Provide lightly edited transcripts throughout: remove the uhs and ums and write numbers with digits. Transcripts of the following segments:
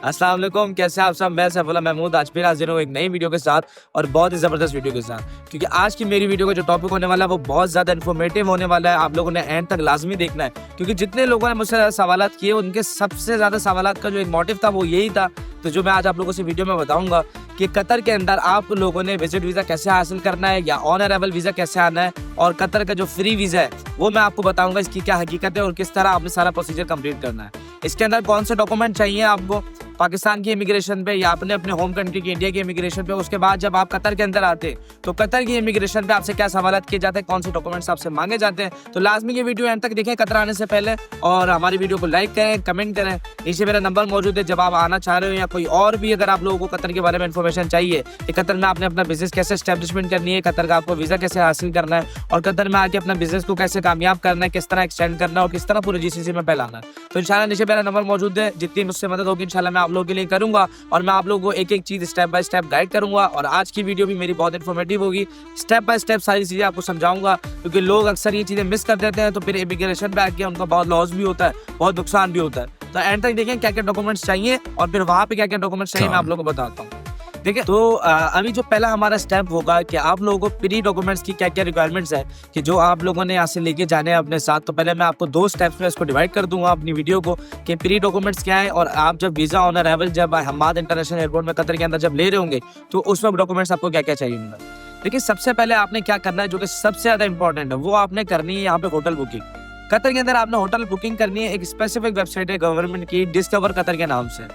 अस्सलाम वालेकुम, कैसे आप सब। मैं सैफुल्लाह महमूद आज फिर हाजिर हूँ एक नई वीडियो के साथ और बहुत ही ज़बरदस्त वीडियो के साथ, क्योंकि आज की मेरी वीडियो का जो टॉपिक होने वाला है वो बहुत ज़्यादा इन्फॉर्मेटिव होने वाला है। आप लोगों ने एंड तक लाजमी देखना है, क्योंकि जितने लोगों ने मुझसे सवालात किए उनके सबसे ज़्यादा सवालात का जो एक मोटिव था वो यही था। तो जो मैं आज आप लोगों से वीडियो में बताऊंगा कि कतर के अंदर आप लोगों ने विजिट वीज़ा कैसे हासिल करना है या ऑन अराइवल वीज़ा कैसे आना है, और कतर का जो फ्री वीज़ा है वो मैं आपको बताऊंगा इसकी क्या हकीकत है और किस तरह आपने सारा प्रोसीजर कंप्लीट करना है। इसके अंदर कौन से डॉक्यूमेंट चाहिए आपको पाकिस्तान की इमिग्रेशन पे या अपने होम कंट्री की इंडिया की इमिग्रेशन पे। उसके बाद जब आप कतर के अंदर आते हैं तो कतर की इमिग्रेशन पे आपसे क्या सवालात किए जाते हैं, कौन से डॉक्यूमेंट्स आपसे मांगे जाते हैं। तो लाजमी ये वीडियो एंड तक देखें कतर आने से पहले, और हमारी वीडियो को लाइक करें, कमेंट करें। नीचे मेरा नंबर मौजूद है, जब आप आना चाह रहे हो या कोई और भी अगर आप लोगों को कतर के बारे में इन्फॉर्मेशन चाहिए कि कतर में आपने अपना बिजनेस कैसे एस्टेब्लिशमेंट करनी है, कतर का आपको वीज़ा कैसे हासिल करना है और कतर में आके अपना बिजनेस को कैसे कामयाब करना है, किस तरह एक्सटेंड करना है और किस तरह पूरे जीसीसी में फैलाना है, तो इंशाल्लाह नीचे मेरा नंबर मौजूद है। जितनी मुझसे मदद होगी इंशाल्लाह मैं आप लोगों के लिए करूंगा और मैं आप लोगों को एक एक चीज़ स्टेप बाय स्टेप गाइड करूंगा। और आज की वीडियो भी मेरी बहुत इन्फॉर्मेटिव होगी, स्टेप बाय स्टेप सारी चीज़ें आपको समझाऊंगा, क्योंकि लोग अक्सर ये चीज़ें मिस कर देते हैं तो फिर इमिग्रेशन पे आके उनका बहुत लॉस भी होता है, बहुत नुकसान भी होता है। तो एंड तक देखें क्या क्या डॉक्यूमेंट्स चाहिए और फिर वहाँ पे क्या क्या डॉक्यूमेंट्स चाहिए मैं आप लोगों को बताता हूँ। ठीक है, तो अभी जो पहला हमारा स्टेप होगा कि आप लोगों को प्री डॉक्यूमेंट्स की क्या क्या रिक्वायरमेंट्स है कि जो आप लोगों ने यहाँ से लेके जाने हैं अपने साथ। तो पहले मैं आपको दो स्टेप्स में इसको डिवाइड कर दूंगा अपनी वीडियो को कि प्री डॉक्यूमेंट्स क्या है, और आप जब वीज़ा ऑन अराइवल जब हमाद इंटरनेशनल एयरपोर्ट में कतर के अंदर जब ले रहे होंगे तो उस वक्त डॉक्यूमेंट्स आपको क्या क्या चाहिए होंगे। देखिए, सबसे पहले आपने क्या करना है जो कि सबसे ज़्यादा इंपॉर्टेंट है, वो आपने करनी है यहाँ पे होटल बुकिंग। कतर के अंदर आपने होटल बुकिंग करनी है। एक स्पेसिफिक वेबसाइट है गवर्नमेंट की, डिस्कवर कतर के नाम से,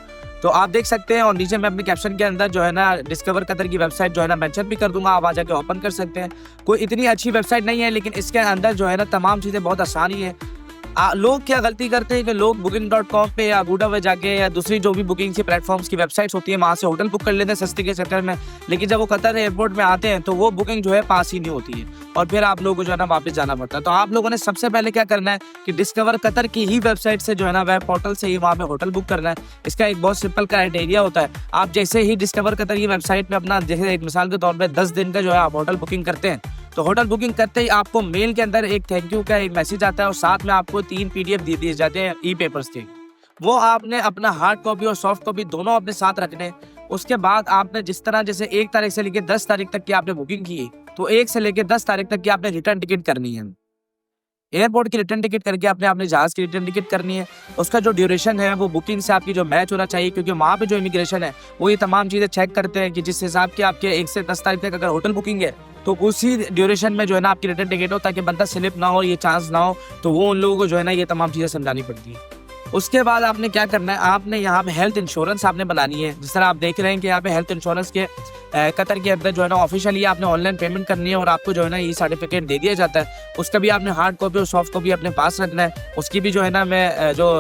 तो आप देख सकते हैं। और नीचे मैं अपने कैप्शन के अंदर जो है ना डिस्कवर कतर की वेबसाइट जो है ना मेंशन भी कर दूंगा, आप आ जाके ओपन कर सकते हैं। कोई इतनी अच्छी वेबसाइट नहीं है, लेकिन इसके अंदर जो है ना तमाम चीज़ें बहुत आसानी है। लोग क्या गलती करते हैं कि लोग booking.com पे या अगूडा पे जाके या दूसरी जो भी बुकिंग की प्लेटफॉर्म्स की वेबसाइट्स होती है वहाँ से होटल बुक कर लेते हैं सस्ती के चक्कर में, लेकिन जब वो कतर एयरपोर्ट में आते हैं तो वो बुकिंग जो है पास ही नहीं होती है और फिर आप लोगों को जो है ना वापस जाना पड़ता है। तो आप लोगों ने सबसे पहले क्या करना है कि डिस्कवर कतर की ही वेबसाइट से जो है ना वेब पोर्टल से ही वहाँ पे होटल बुक करना है। इसका एक बहुत सिंपल क्राइटेरिया होता है, आप जैसे ही डिस्कवर कतर की वेबसाइट में अपना जैसे एक मिसाल के तौर पर 10 दिन का जो है आप होटल बुकिंग करते हैं, तो होटल बुकिंग करते ही आपको मेल के अंदर एक थैंक यू का एक मैसेज आता है और साथ में आपको 3 PDF दे दिए जाते हैं ई पेपर्स के। वो आपने अपना हार्ड कॉपी और सॉफ्ट कॉपी दोनों अपने साथ रखने हैं। उसके बाद आपने जिस तरह जैसे 1 तारीख से लेकर 10 तारीख तक की आपने बुकिंग की, तो 1 से लेकर 10 तारीख तक की आपने रिटर्न टिकट करनी है। एयरपोर्ट की रिटर्न टिकट करके आपने अपने जहाज़ की रिटर्न टिकट करनी है। उसका जो ड्यूरेशन है वो बुकिंग से आपकी जो मैच होना चाहिए, क्योंकि वहाँ पे जो इमिग्रेशन है वो ये तमाम चीज़ें चेक करते हैं कि जिस हिसाब के आपके 1 से 10 तारीख तक अगर होटल बुकिंग है तो उसी ड्यूरेशन में जो है ना आपकी रिटर्न टिकट हो, ताकि बंदा स्लिप ना हो, ये चांस ना हो। तो वो उन लोगों को जो है ना ये तमाम चीज़ें समझानी पड़ती है। उसके बाद आपने क्या करना है, आपने यहाँ पे हेल्थ इंश्योरेंस आपने बनानी है। जिस तरह आप देख रहे हैं कि यहाँ पे हेल्थ इंश्योरेंस के कतर के अंदर जो है ना ऑफिशियली आपने ऑनलाइन पेमेंट करनी है और आपको जो है ना ये सर्टिफिकेट दे दिया जाता है। उसका भी आपने हार्ड कॉपी और सॉफ्ट कॉपी अपने पास रखना है। उसकी भी जो है ना मैं जो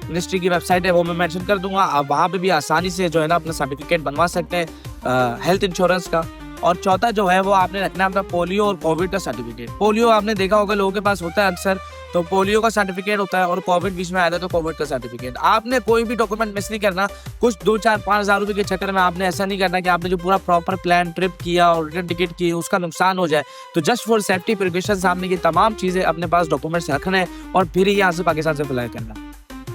मिनिस्ट्री की वेबसाइट है वो मैं मेंशन कर दूंगा, आप वहाँ पे भी आसानी से जो है ना अपना सर्टिफिकेट बनवा सकते हैं हेल्थ इंश्योरेंस का। और चौथा जो है वो आपने रखना है अपना पोलियो और कोविड का सर्टिफिकेट। पोलियो आपने देखा होगा लोगों के पास होता है अक्सर, तो पोलियो का सर्टिफिकेट होता है, और कोविड बीच में आया था तो कोविड का सर्टिफिकेट। आपने कोई भी डॉक्यूमेंट मिस नहीं करना। कुछ 2, 4, 5 हज़ार रुपये के चक्कर में आपने ऐसा नहीं करना कि आपने जो पूरा प्रॉपर प्लान ट्रिप किया और रिटर्न टिकट की उसका नुकसान हो जाए। तो जस्ट फॉर सेफ्टी प्रिकॉशंस आपने ये तमाम चीज़ें अपने पास डॉक्यूमेंट्स रखना है और फिर ही यहाँ से पाकिस्तान से फ्लाई करना।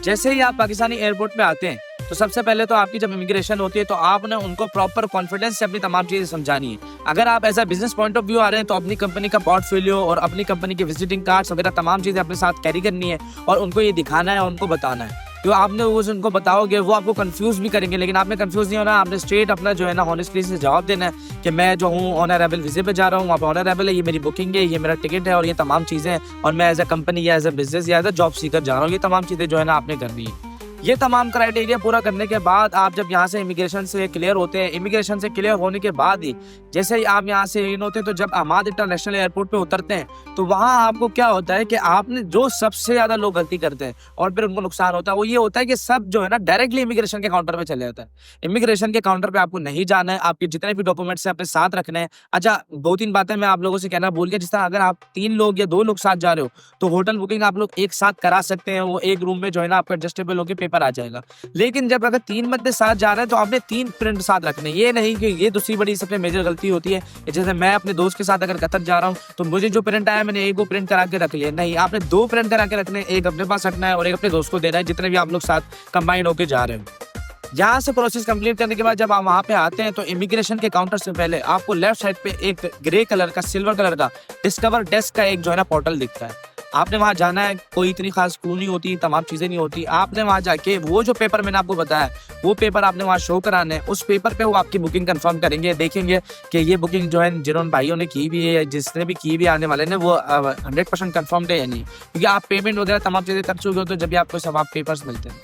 जैसे ही आप पाकिस्तानी एयरपोर्ट पे आते हैं तो सबसे पहले तो आपकी जब इमिग्रेशन होती है तो आपने उनको प्रॉपर कॉन्फिडेंस से अपनी तमाम चीज़ें समझानी है। अगर आप as a business point of view आ रहे हैं तो अपनी कंपनी का पोर्टफोलियो और अपनी कंपनी के विजिटिंग कार्ड्स वगैरह तमाम चीज़ें अपने साथ कैरी करनी है और उनको ये दिखाना है, उनको बताना है। तो आपने वो उनको बताओगे वो आपको कंफ्यूज भी करेंगे, लेकिन आपने कंफ्यूज नहीं होना। आपने स्ट्रेट अपना जो है ना हॉनेस्टली से जवाब देना है कि मैं जो हूँ ऑन अराइवल वीज़े पे जा रहा हूँ, वहाँ पर ऑन अराइवल है, ये मेरी बुकिंग है, ये मेरा टिकट है और ये तमाम चीज़ें हैं, और मैं एज अ कंपनी या एज अ बिजनेस या एज अ जॉब सीकर जा रहा हूँ। ये तमाम चीज़ें जो है ना आपने करनी है। ये तमाम क्राइटेरिया पूरा करने के बाद आप जब यहाँ से इमिग्रेशन से क्लियर होते हैं, इमिग्रेशन से क्लियर होने के बाद ही जैसे ही आप यहाँ से इन होते हैं तो जब हमाद इंटरनेशनल एयरपोर्ट पे उतरते हैं तो वहाँ आपको क्या होता है कि आपने जो सबसे ज़्यादा लोग गलती करते हैं और फिर उनको नुकसान होता है वो ये होता है कि सब जो है ना डायरेक्टली इमिग्रेशन के काउंटर पे चले जाता है। इमिग्रेशन के काउंटर पे आपको नहीं जाना है, आपके जितने भी डॉक्यूमेंट्स हैं अपने साथ रखने हैं। अच्छा, 2-3 बातें मैं आप लोगों से कहना भूल गया। जिस तरह अगर आप 3 लोग या 2 लोग साथ जा रहे हो तो होटल बुकिंग आप लोग एक साथ करा सकते हैं, वो एक रूम में जो है ना आपका एडजस्टेबल होकर पेपर आ जाएगा। लेकिन जब अगर 3 बंदे साथ जा रहे हैं तो आपने 3 प्रिंट साथ रखने। ये नहीं कि ये दूसरी बड़ी सबसे मेजर गलती होती है, जैसे मैं अपने दोस्त के साथ अगर कतर जा रहा हूँ तो मुझे जो प्रिंट आया मैंने एक वो प्रिंट करा के रख लिया। नहीं, आपने 2 प्रिंट करा के रखने, एक अपने पास रखना है और एक अपने दोस्त को देना है, जितने भी आप लोग साथ कंबाइन होकर जा रहे हो। यहाँ से प्रोसेस कंप्लीट करने के बाद जब आप वहाँ पे आते हैं तो इमिग्रेशन के काउंटर से पहले आपको लेफ्ट साइड पे एक ग्रे कलर का सिल्वर कलर का डिस्कवर डेस्क का एक जो है ना पोर्टल दिखता है। आपने वहाँ जाना है, कोई इतनी खास क्रू नहीं होती, तमाम चीज़ें नहीं होती। आपने वहाँ जाके वो जो पेपर मैंने आपको बताया वो पेपर आपने वहाँ शो कराना है। उस पेपर पे वो आपकी बुकिंग कंफर्म करेंगे, देखेंगे कि ये बुकिंग जो है जिन्होंने भाइयों ने की भी है, जिसने भी की भी आने वाले ने, वो 100% कंफर्म है या नहीं, क्योंकि आप पेमेंट वगैरह तमाम चीज़ें कर चुके हो। तो जब भी आपको सब आप पेपर्स मिलते हैं,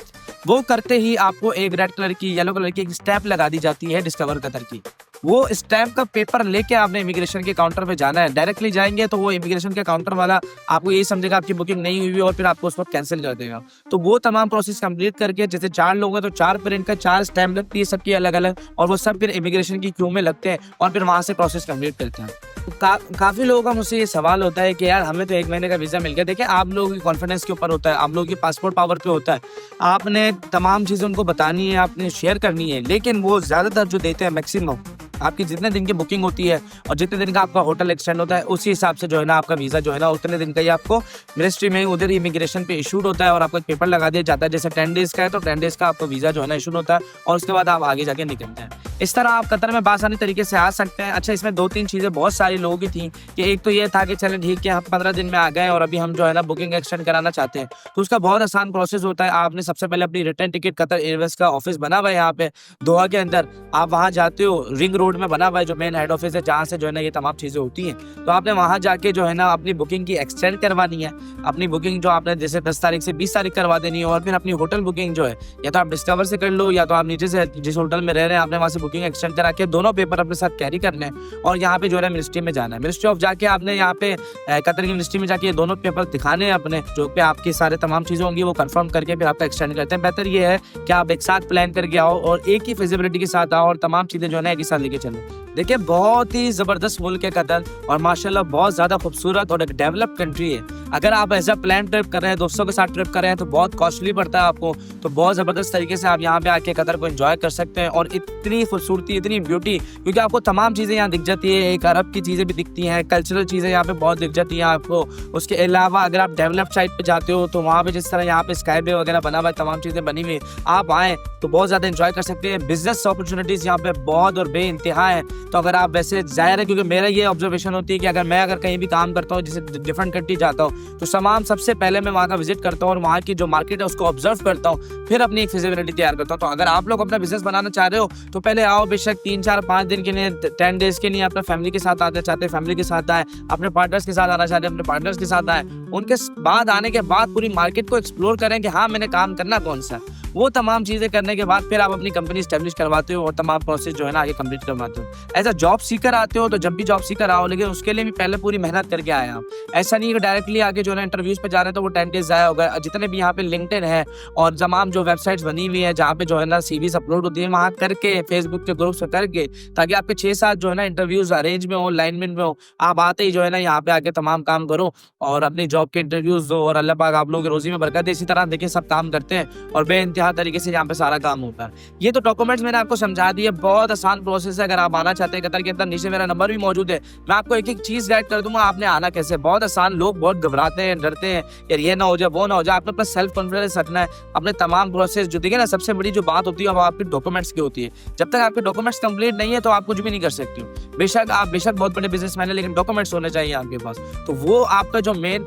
वो करते ही आपको एक रेड कलर की येलो कलर की एक स्टैंप लगा दी जाती है डिस्कवर कतर की। वो स्टैंप का पेपर लेके आपने इमिग्रेशन के काउंटर पे जाना है। डायरेक्टली जाएंगे तो वो इमिग्रेशन के काउंटर वाला आपको यही समझेगा आपकी बुकिंग नहीं हुई और फिर आपको उस वक्त कैंसिल कर देगा। तो वो तमाम प्रोसेस कंप्लीट करके, जैसे 4 लोग हैं तो 4 प्रिंट का 4 स्टैंप लगती है सबकी अलग अलग, और वो सब फिर इमिग्रेशन की क्यू में लगते हैं और फिर वहाँ से प्रोसेस कंप्लीट करते हैं। तो काफ़ी लोगों का मुझसे ये सवाल होता है कि यार हमें तो 1 महीने का वीज़ा मिल गया। देखिए, आप लोगों की कॉन्फिडेंस के ऊपर होता है, आप लोगों की पासपोर्ट पावर पे होता है। आपने तमाम चीज़ें उनको बतानी है, आपने शेयर करनी है, लेकिन वो ज़्यादातर जो देते हैं मैक्सिमम आपकी जितने दिन की बुकिंग होती है और जितने दिन का आपका होटल एक्सटेंड होता है, उसी हिसाब से जो है ना आपका वीज़ा जो है ना उतने दिन का ही आपको मिनिस्ट्री में उधर इमिग्रेशन पे इशूड होता है और आपका पेपर लगा दिया जाता है। जैसे 10 डेज़ का है तो 10 डेज़ का आपको वीज़ा जो है ना इशूड होता है और उसके बाद आप आगे जाके निकलते हैं। इस तरह आप कतर में बासानी तरीके से आ सकते हैं। अच्छा, इसमें 2-3 चीज़ें बहुत सारी लोगों की थी कि एक तो ये था कि चलें ठीक है, हम 15 दिन में आ गए और अभी हम जो है ना बुकिंग एक्सटेंड कराना चाहते हैं, तो उसका बहुत आसान प्रोसेस होता है। आपने सबसे पहले अपनी रिटर्न टिकट, कतर एयरवेज का ऑफिस बना हुआ है यहाँ पे दोहा के अंदर, आप वहाँ जाते हो, रिंग रोड में बना हुआ है जो मेन हेड ऑफिस है, जहाँ से जो है ना ये तमाम चीज़ें होती हैं। तो आपने वहाँ जाके जो है ना अपनी बुकिंग की एक्सटेंड करवानी है। अपनी बुकिंग जो आपने जैसे 10 तारीख से 20 तारीख करवा देनी है, और फिर अपनी होटल बुकिंग जो है या तो आप डिस्कवर से कर लो या तो आप नीचे से जिस होटल में रह रहे हैं आपने वहाँ से बुकिंग एक्सटेंड करा के दोनों पेपर अपने साथ कैरी करने हैं और यहाँ पे जो है मिनिस्ट्री में जाना है। मिनिस्ट्री ऑफ जाके आपने यहाँ पे कतर की मिनिस्ट्री में जाके ये दोनों पेपर दिखाने हैं अपने, जो पे आपकी सारे तमाम चीज़ें होंगी वो कंफर्म करके फिर आपका एक्सटेंड करते हैं। बेहतर ये है कि आप एक साथ प्लान करके आओ और एक ही फिजिबिलिटी के साथ आओ और तमाम चीज़ें जो है ना एक ही साथ लेके चलो। देखिए, बहुत ही ज़बरदस्त मुल्क है कतर और माशाल्लाह बहुत ज़्यादा खूबसूरत और एक डेवलप कंट्री है। अगर आप ऐसा प्लान ट्रिप कर रहे हैं, दोस्तों के साथ ट्रिप कर रहे हैं, तो बहुत कॉस्टली पड़ता है आपको, तो बहुत ज़बरदस्त तरीके से आप यहाँ पे आके कतर को एंजॉय कर सकते हैं। और इतनी खूबसूरती, इतनी ब्यूटी, क्योंकि आपको तमाम चीज़ें यहाँ दिख जाती है, एक अरब की चीज़ें भी दिखती हैं, कल्चरल चीज़ें यहाँ पे बहुत दिख जाती हैं आपको। उसके अलावा अगर आप डेवलप साइड पे जाते हो तो वहाँ पे जिस तरह यहाँ पे स्काई वे वगैरह बना हुआ है, तमाम चीज़ें बनी हुई, आप आएँ तो बहुत ज़्यादा एंजॉय कर सकते हैं। बिजनेस अपॉर्चुनिटीज़ यहाँ पे बहुत और बेइंतहा है। तो अगर आप वैसे ज़ाहिर है, क्योंकि मेरा ये ऑब्जर्वेशन होती है कि अगर कहीं भी काम करता हूँ, जैसे डिफरेंट कंट्री जाता हूँ, तो सबसे पहले मैं वहाँ का विजिट करता हूँ और वहाँ की जो मार्केट है उसको ऑब्जर्व करता हूँ, फिर अपनी एक फिजिबिलिटी तैयार करता हूँ। तो अगर आप लोग अपना बिजनेस बनाना चाह रहे हो तो पहले आओ, बेशक 3, 4, 5 दिन के लिए, 10 डेज़ के लिए अपना फैमिली के साथ आते चाहते हैं, फैमिली के साथ आए, अपने पार्टनर्स के साथ आना चाहते हैं, अपने पार्टनर्स के साथ आए। उनके बाद आने के बाद पूरी मार्केट को एक्सप्लोर करें कि हाँ मैंने काम करना कौन सा, वो तमाम चीज़ें करने के बाद फिर आप अपनी कंपनी स्टैब्लिश करवाते हो और तमाम प्रोसेस जो है ना आगे कंप्लीट करवाते हो। ऐसा जॉब सीकर आते हो तो जब भी जॉब सीकर आओ, लेकिन उसके लिए भी पहले पूरी मेहनत करके आए आप। ऐसा नहीं कि डायरेक्टली आके जो है ना इंटरव्यूज़ पे जा रहे हैं तो वो 10 डेज़ ज़ाया होगा। जितने भी यहाँ पे लिंक्डइन है और तमाम जो वेबसाइट्स बनी हुई है जहाँ पे जो है ना सीवीज़ अपलोड होती है, वहाँ करके, फेसबुक के ग्रुप्स पे करके, ताकि आपके 6-7 जो है ना इंटरव्यूज़ अरेंज में हो, लाइनमेंट में हो, आप आते ही जो है ना यहाँ पे आके तमाम काम करो और अपनी जॉब के इंटरव्यूज़ दो और अल्लाह पाक आप लोगों की रोज़ी में बरकत दे। इसी तरह देखिए सब काम करते हैं और बेइंतहा तरीके से यहाँ पे सारा काम होता है। ये तो डॉक्यूमेंट्स मैंने आपको समझा दिए, बहुत आसान प्रोसेस है। अगर आप आना चाहते हैं कतर के अंदर, नीचे मेरा नंबर भी मौजूद है, मैं आपको एक एक चीज़ गाइड कर दूंगा आपने आना कैसे। बहुत आसान, लोग बहुत घबराते हैं, डरते हैं यार ये ना हो जाए, वो ना हो जाए। आपने अपना सेल्फ कॉन्फिडेंस रखना है, अपने तमाम प्रोसेस जो देखिए ना, सबसे बड़ी जो बात होती है वो आपके डॉक्यूमेंट्स की होती है। जब तक आपके डॉक्यूमेंट्स कंप्लीट नहीं है तो आप कुछ भी नहीं कर सकते हो। बेशक आप बहुत बड़े बिजनेसमैन है, लेकिन डॉक्यूमेंट्स होने चाहिए आपके पास। तो वो आपका जो मेन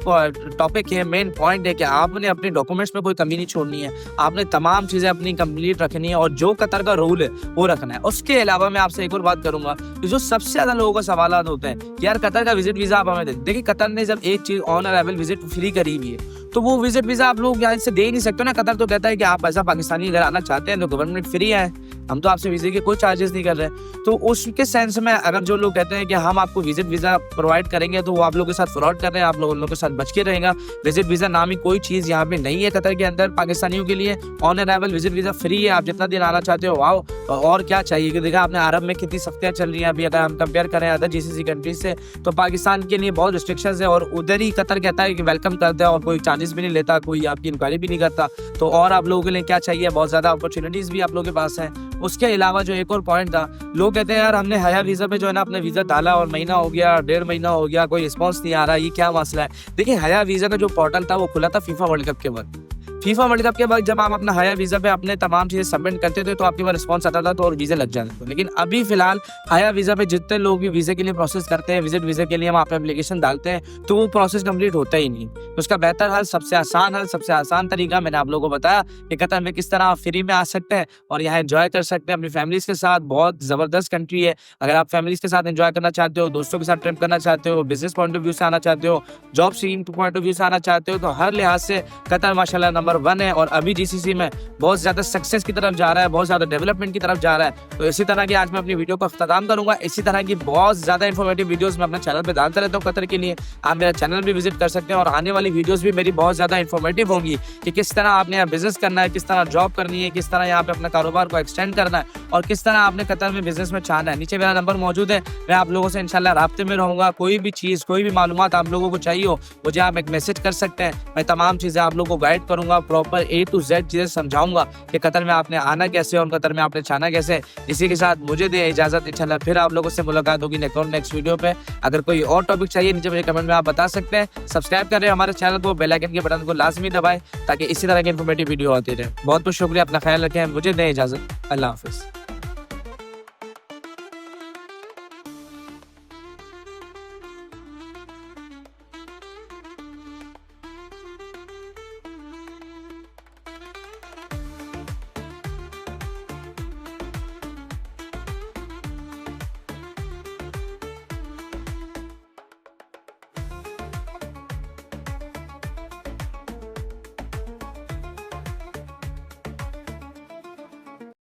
टॉपिक है, मेन पॉइंट है कि आपने अपने डॉक्यूमेंट्स में कोई कमी नहीं छोड़नी है, आपने तमाम चीज़ें अपनी कंप्लीट रखनी है और जो कतर का रूल है वो रखना है। उसके अलावा मैं आपसे एक और बात करूंगा कि जो सबसे ज्यादा लोगों को सवाल होते हैं कि यार कतर का विजिट वीजा आप हमें दे। देखिए, कतर ने जब एक चीज ऑन अराइवल विजिट फ्री करी हुई है तो वो विजिट वीजा आप लोग यहाँ से दे नहीं सकते ना। कतर तो कहता है कि आप ऐसा पाकिस्तानी अगर आना चाहते हैं तो गवर्नमेंट फ्री है, हम तो आपसे वीजे के कोई चार्जेस नहीं कर रहे। तो उसके सेंस में अगर जो लोग कहते हैं कि हम आपको विजिट वीजा प्रोवाइड करेंगे तो वो आप लोगों के साथ फ्रॉड कर रहे हैं, आप लोगों के साथ बच के रहेगा। विजिट वीजा नाम ही कोई चीज़ यहाँ पे नहीं है कतर के अंदर पाकिस्तानियों के लिए। On arrival visit visa free है, आप जितना दिन आना चाहते हो आओ, और क्या चाहिए। कि देखा आपने अरब में कितनी सख्तियाँ चल रही हैं अभी, अगर हम कंपेयर करें अदर जीसीसी कंट्रीज से, तो पाकिस्तान के लिए बहुत रिस्ट्रिक्शंस है और उधर ही कतर कहता है कि वेलकम करता है और कोई चार्जेस भी नहीं लेता, कोई आपकी इंक्वायरी भी नहीं करता। तो और आप लोगों के लिए क्या चाहिए, बहुत ज़्यादा अपॉर्चुनिटीज़ भी आप लोगों के पास हैं। उसके अलावा जो एक और पॉइंट था, लोग कहते हैं यार हमने हया वीज़ा पे जो है ना अपने वीज़ा डाला और महीना हो गया, 1.5 महीना हो गया, कोई रिस्पॉन्स नहीं आ रहा, ये क्या मसला है। देखिए, हया वीज़ा का जो पोर्टल था वो खुला था फीफा वर्ल्ड कप के वक्त। फीफा वर्ल्ड कप के बाद जब आप अपना हायर वीज़ा पे अपने तमाम चीज़ें सबमिट करते थे तो आपके पास रिस्पॉन्स आता था तो और वीज़े लग जाते थे। लेकिन अभी फिलहाल हायर वीज़ा पे जितने लोग भी वीज़े के लिए प्रोसेस करते हैं, विजिट वीज़े के लिए हम आप एप्लीकेशन डालते हैं तो वो प्रोसेस कंप्लीट होता ही नहीं। तो उसका बेहतर हल, सबसे आसान तरीका मैंने आप लोगों को बताया कि कतर में किस तरह आप फ्री में आ सकते हैं और यहाँ एंजॉय कर सकते हैं अपनी फैमिलीज़ के साथ। बहुत ज़बरदस्त कंट्री है। अगर आप फैमिलीज़ के साथ एंजॉय करना चाहते हो, दोस्तों के साथ ट्रिप करना चाहते हो, बिजनेस पॉइंट ऑफ व्यू से आना चाहते हो, job seeing point of view से आना चाहते हो, तो हर लिहाज से कतर माशाल्लाह नंबर 1 है और अभी जीसीसी में बहुत ज़्यादा सक्सेस की तरफ जा रहा है, बहुत ज़्यादा डेवलपमेंट की तरफ जा रहा है। तो इसी तरह की आज मैं अपनी वीडियो को अख्ताम करूंगा। इसी तरह की बहुत ज़्यादा इन्फॉर्मेटिव वीडियोस मैं अपने चैनल पे डालता रहता हूँ कतर के लिए। आप मेरा चैनल भी विजिट कर सकते हैं और आने वाली वीडियोस भी मेरी बहुत ज़्यादा इन्फॉर्मेटिव होंगी कि किस तरह आपने यहाँ बिजनेस करना है, किस तरह जॉब करनी है, किस तरह यहाँ पे अपना कारोबार को एक्सटेंड करना है और किस तरह आपने कतर में बिजनेस में चाहना है। नीचे मेरा नंबर मौजूद है, मैं आप लोगों से इंशाल्लाह राब्ते में रहूँगा। कोई भी चीज़, कोई भी मालूमात आप लोगों को चाहिए हो, मुझे आप एक मैसेज कर सकते हैं। मैं तमाम चीज़ें आप लोगों को गाइड करूँगा, प्रॉपर A to Z चीज़ें समझाऊंगा कि कतर में आपने आना कैसे और कतर में आपने चाहना कैसे। इसी के साथ मुझे दे इजाज़त, इंशाल्लाह फिर आप लोगों से मुलाकात होगी नेक्स्ट वीडियो पे। अगर कोई और टॉपिक चाहिए नीचे मुझे कमेंट में आप बता सकते हैं। सब्सक्राइब कर रहे हैं हमारे चैनल को, बेल आइकन के बटन को लाजमी दबाएं ताकि इसी तरह की इन्फॉर्मेटिव वीडियो आती रहे। बहुत बहुत शुक्रिया, अपना ख्याल रखें। मुझे दें इजाज़त, अल्लाह हाफिज़।